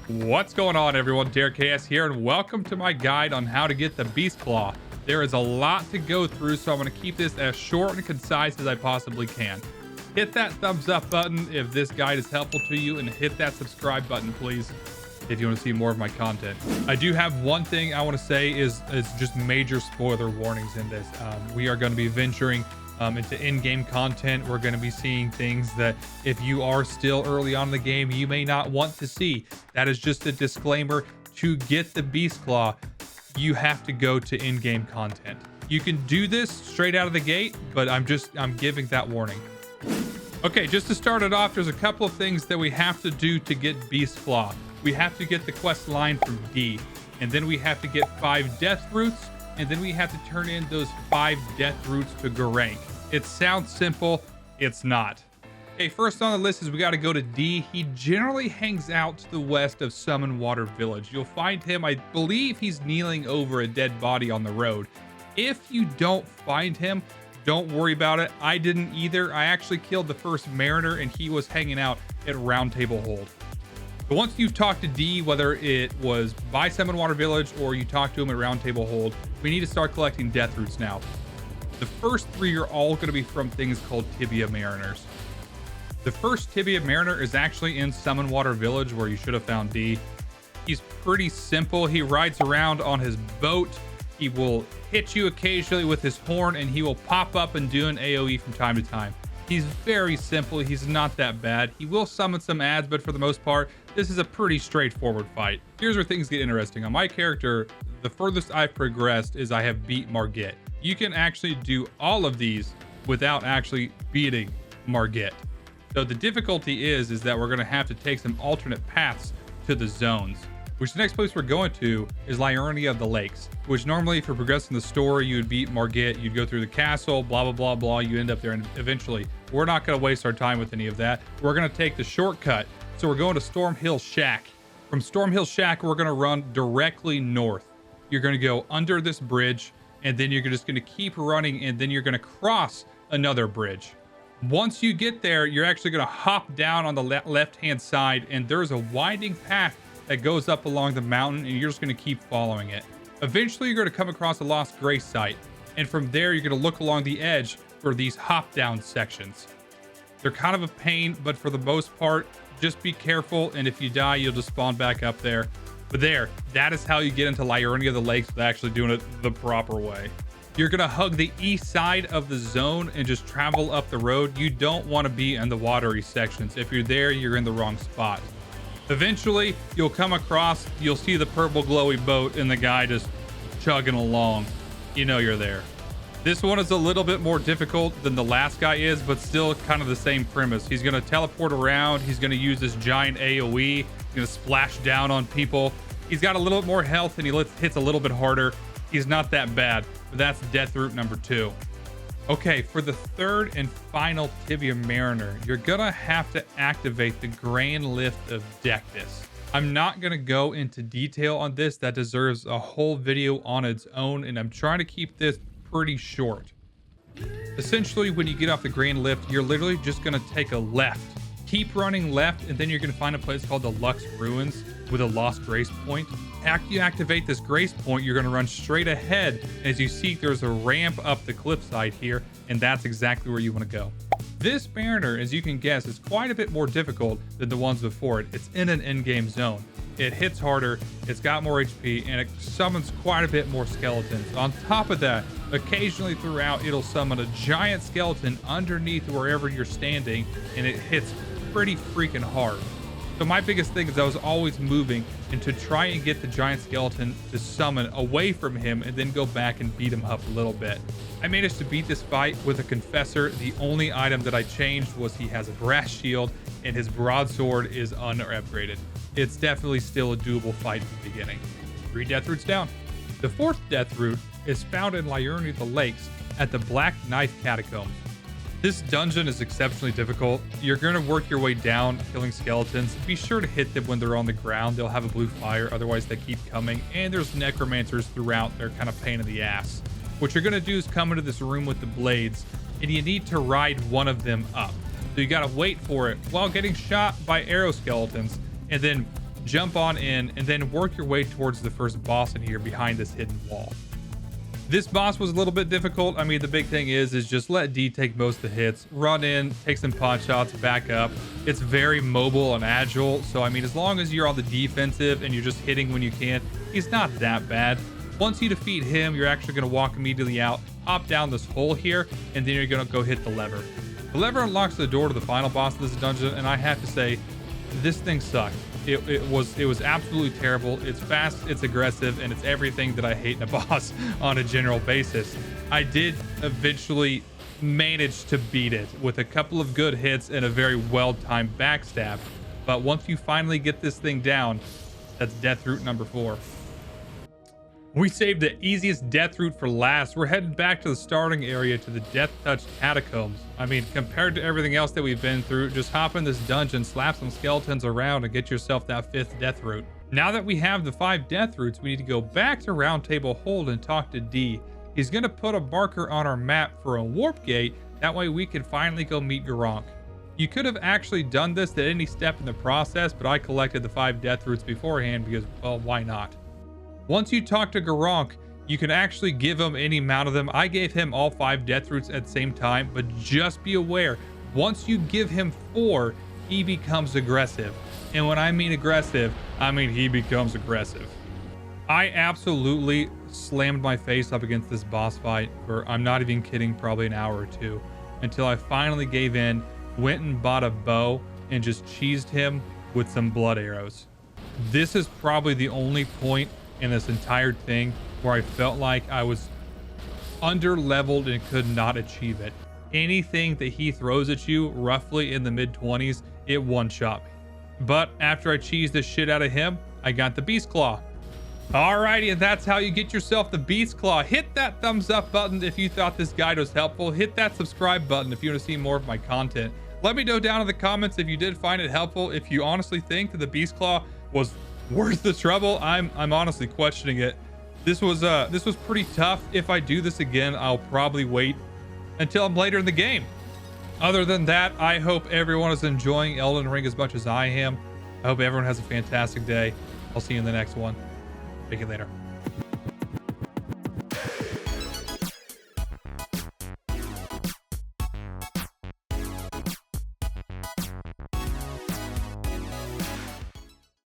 What's going on, everyone? Derek KS here, and welcome to my guide on how to get the Beast Claw. There is a lot to go through, so I'm going to keep this as short and concise as I possibly can. Hit that thumbs up button if this guide is helpful to you, and hit that subscribe button, please, if you want to see more of my content. I do have one thing I want to say is just major spoiler warnings in this. We are going to be venturing into in-game content. We're going to be seeing things that if you are still early on in the game, you may not want to see. That is just a disclaimer. To get the Beast Claw, you have to go to in-game content. You can do this straight out of the gate, but I'm giving that warning. Okay, just to start it off, there's a couple of things that we have to do to get Beast Claw. We have to get the quest line from D, and then we have to get 5 death roots, and then we have to turn in those 5 death roots to go rank. It sounds simple, it's not. Okay, first on the list is we got to go to D. He generally hangs out to the west of Summon Water Village. You'll find him, I believe he's kneeling over a dead body on the road. If you don't find him, don't worry about it. I didn't either. I actually killed the first Mariner, and he was hanging out at Round Table Hold. But once you've talked to D, whether it was by Summon Water Village or you talk to him at Round Table Hold, we need to start collecting death roots now. The first 3 are all going to be from things called Tibia Mariners. The first Tibia Mariner is actually in Summon Water Village, where you should have found D. He's pretty simple. He rides around on his boat. He will hit you occasionally with his horn, and he will pop up and do an AoE from time to time. He's very simple. He's not that bad. He will summon some ads, but for the most part, this is a pretty straightforward fight. Here's where things get interesting. On my character, the furthest I've progressed is I have beat Margit. You can actually do all of these without actually beating Margit. So the difficulty is that we're going to have to take some alternate paths to the zones, which the next place we're going to is Liurnia of the Lakes, which normally if you're progressing the story, you would beat Margit, you'd go through the castle, blah, blah, blah, blah, you end up there, and eventually we're not going to waste our time with any of that. We're going to take the shortcut. So we're going to Stormhill Shack. From Stormhill Shack, we're going to run directly north. You're going to go under this bridge, and then you're just going to keep running, and then you're going to cross another bridge. Once you get there, you're actually going to hop down on the left-hand side, and there's a winding path that goes up along the mountain, and you're just going to keep following it. Eventually, you're going to come across a Lost Grace site, and from there, you're going to look along the edge for these hop-down sections. They're kind of a pain, but for the most part, just be careful, and if you die, you'll just spawn back up there. But there, that is how you get into Liurnia of the Lakes with actually doing it the proper way. You're going to hug the east side of the zone and just travel up the road. You don't want to be in the watery sections. If you're there, you're in the wrong spot. Eventually, you'll come across, you'll see the purple glowy boat and the guy just chugging along. You know you're there. This one is a little bit more difficult than the last guy is, but still kind of the same premise. He's going to teleport around. He's going to use this giant AoE. He's going to splash down on people. He's got a little bit more health, and he hits a little bit harder. He's not that bad, but that's death route number 2. Okay, for the third and final Tibia Mariner, you're going to have to activate the Grand Lift of Dectus. I'm not going to go into detail on this. That deserves a whole video on its own, and I'm trying to keep this pretty short. Essentially, when you get off the Grand Lift, you're literally just going to take a left. Keep running left, and then you're going to find a place called the Lux Ruins with a Lost Grace point. After you activate this Grace point, you're going to run straight ahead. As you see, there's a ramp up the cliffside here, and that's exactly where you want to go. This Mariner, as you can guess, is quite a bit more difficult than the ones before it. It's in an in-game zone. It hits harder, it's got more HP, and it summons quite a bit more skeletons. On top of that, occasionally throughout, it'll summon a giant skeleton underneath wherever you're standing, and it hits pretty freaking hard. So my biggest thing is I was always moving and to try and get the giant skeleton to summon away from him and then go back and beat him up a little bit. I managed to beat this fight with a Confessor. The only item that I changed was he has a brass shield and his broadsword is unupgraded. It's definitely still a doable fight at the beginning. 3 death roots down. The 4th death root is found in Liurnia of the Lakes at the Black Knife Catacombs. This dungeon is exceptionally difficult. You're going to work your way down, killing skeletons. Be sure to hit them when they're on the ground. They'll have a blue fire, otherwise they keep coming. And there's necromancers throughout. They're kind of pain in the ass. What you're going to do is come into this room with the blades, and you need to ride one of them up. So you got to wait for it while getting shot by arrow skeletons, and then jump on in, and then work your way towards the first boss in here behind this hidden wall. This boss was a little bit difficult. I mean, the big thing is just let D take most of the hits, run in, take some pot shots, back up. It's very mobile and agile. So, I mean, as long as you're on the defensive and you're just hitting when you can, he's not that bad. Once you defeat him, you're actually going to walk immediately out, hop down this hole here, and then you're going to go hit the lever. The lever unlocks the door to the final boss of this dungeon, and I have to say, this thing sucked. It was absolutely terrible. It's fast, it's aggressive, and it's everything that I hate in a boss on a general basis. I did eventually manage to beat it with a couple of good hits and a very well-timed backstab. But once you finally get this thing down, that's deathroot number 4. We saved the easiest deathroot for last. We're heading back to the starting area to the death-touched Catacombs. I mean, compared to everything else that we've been through, just hop in this dungeon, slap some skeletons around, and get yourself that 5th deathroot. Now that we have the 5 deathroots, we need to go back to Round Table Hold and talk to D. He's going to put a marker on our map for a warp gate. That way we can finally go meet Gronk. You could have actually done this at any step in the process, but I collected the 5 deathroots beforehand because, well, why not? Once you talk to Gronk, you can actually give him any amount of them. I gave him all 5 deathroots at the same time, but just be aware, once you give him 4, he becomes aggressive. And when I mean aggressive, I mean he becomes aggressive. I absolutely slammed my face up against this boss fight for, I'm not even kidding, probably an hour or 2, until I finally gave in, went and bought a bow, and just cheesed him with some blood arrows. This is probably the only point in this entire thing where I felt like I was under leveled and could not achieve it. Anything that he throws at you roughly in the mid-20s, it one-shot me. But after I cheesed the shit out of him, I got the Beast Claw. Alrighty, and that's how you get yourself the Beast Claw. Hit that thumbs up button if you thought this guide was helpful. Hit that subscribe button if you want to see more of my content. Let me know down in the comments if you did find it helpful. If you honestly think that the Beast Claw was worth the trouble. I'm honestly questioning it. This was pretty tough. If I do this again, I'll probably wait until I'm later in the game. Other than that, I hope everyone is enjoying Elden Ring as much as I am. I hope everyone has a fantastic day. I'll see you in the next one. Take it later.